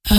Got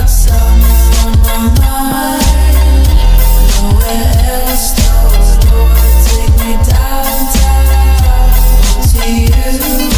something on my mind. Nowhere else to go. Take me downtown to you.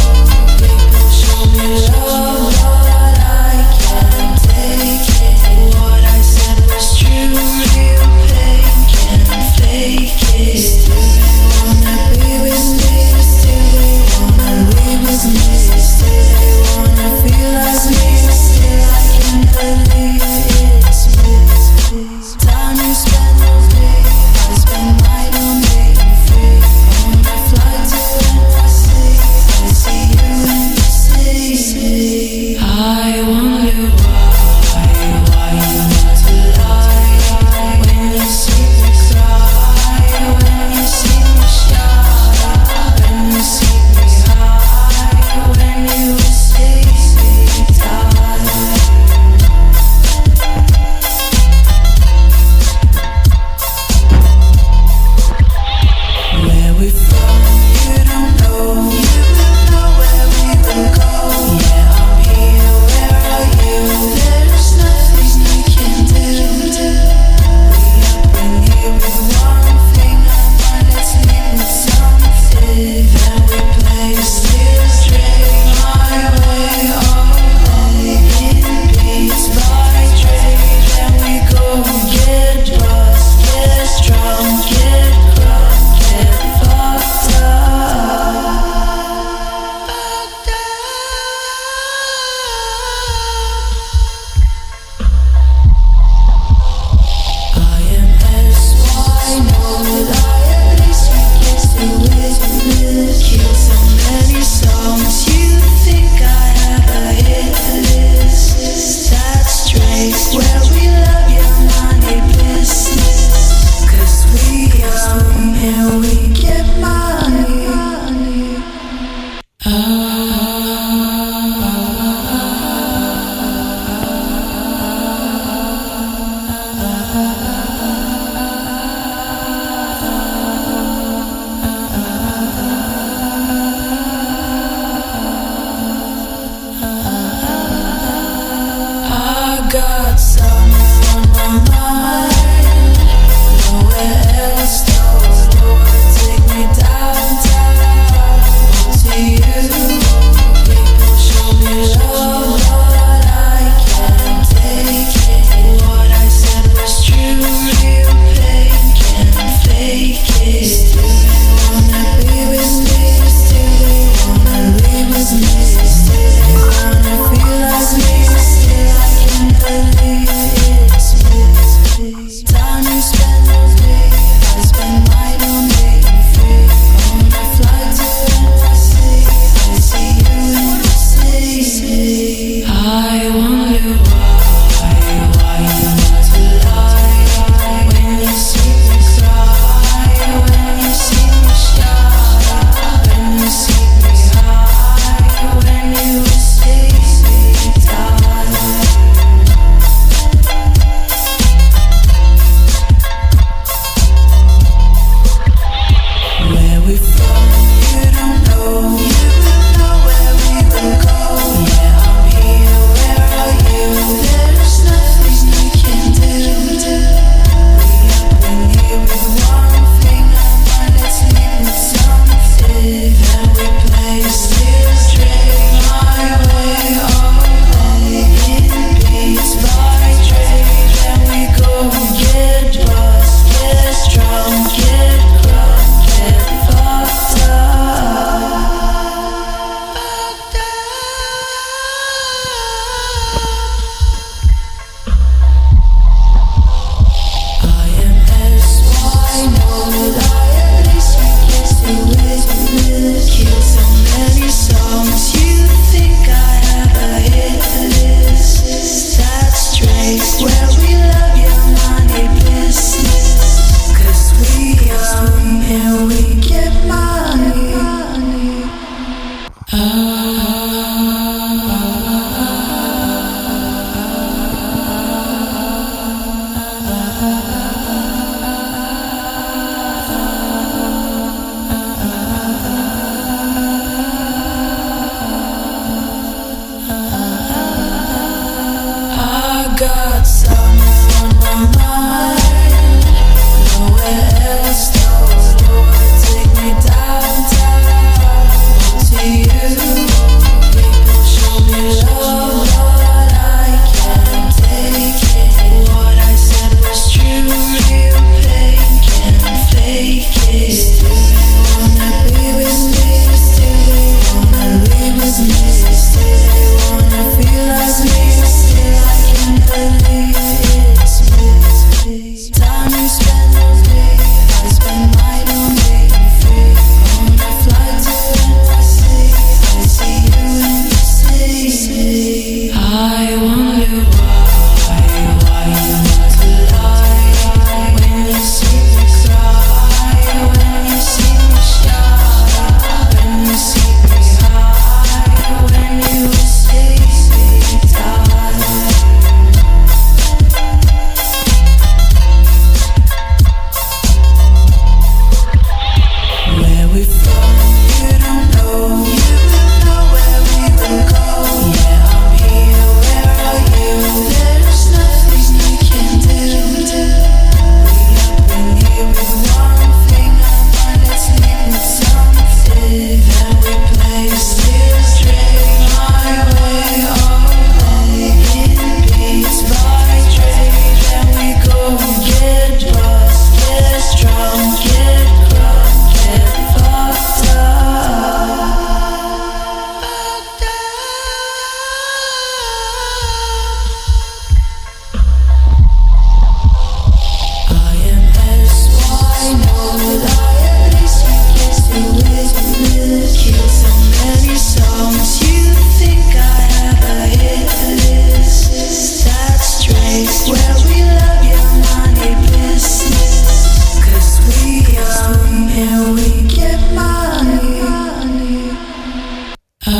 I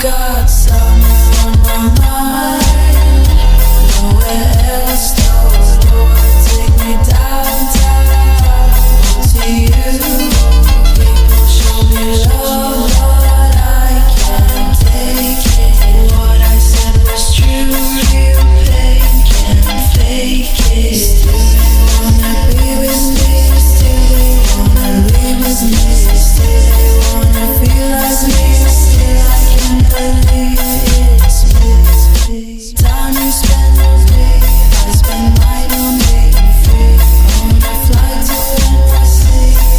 got summer on my mind. Nowhere else to go. Take me downtown to you. People show me love, but I can't take it. What I said was true. Real pain can't fake it. Still they wanna be with me. Still they wanna leave with me. Still they wanna feel like me. Still I can't believe it's me. Time you spend with me, I spend mine on being free. On a flight to NYC,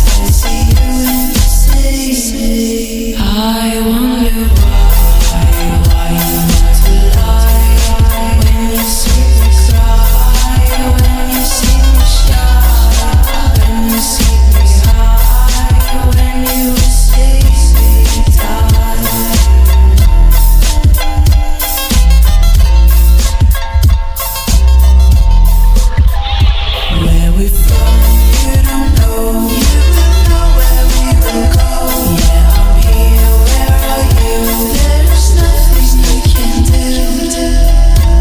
I see you in the sea. I wonder why you need to lie. When you see me cry, when you see me shine, when you see me high, when you see me die. Where we from, you don't know. You will know where we will go. Yeah, I'm here, where are you? There's nothing you can do.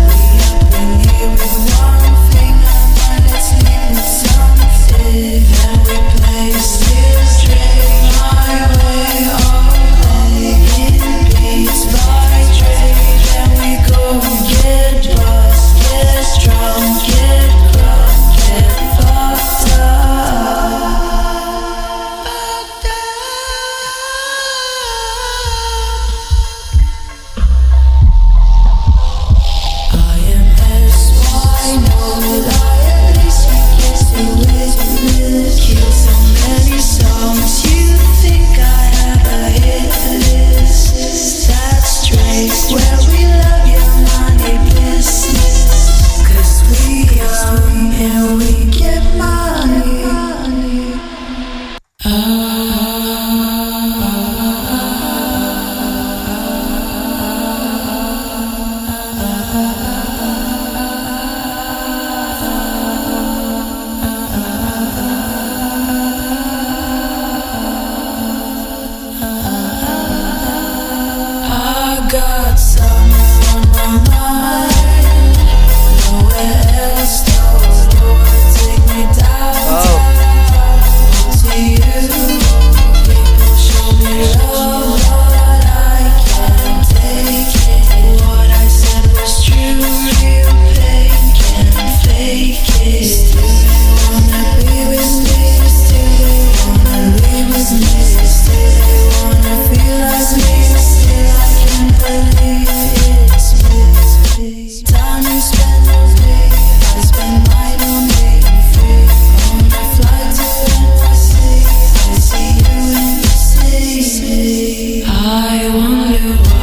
We up in here with one thing on mind. Let's leave with something. And we play still straight my way all day. In beats by trade. And we go get buzzed, get drunk, get crunk, get fucked up. I am SY, know that I at least get to witness. Kill so many songs, you think I have a hit list. That's straight, where we love your money business. 'Cause we young and we get money. I got summer on my mind. Nowhere else to go. Take me downtown to you. People show me love, but I can't take it. What I said was true. Real pain can't fake it. Still they wanna be with me. Still they wanna leave with me. Still they wanna feel like me. Still I can't believe it's me. Time you spend with me, I spend mine on being free. On a flight to NYC, I see you in the sea. I wonder why.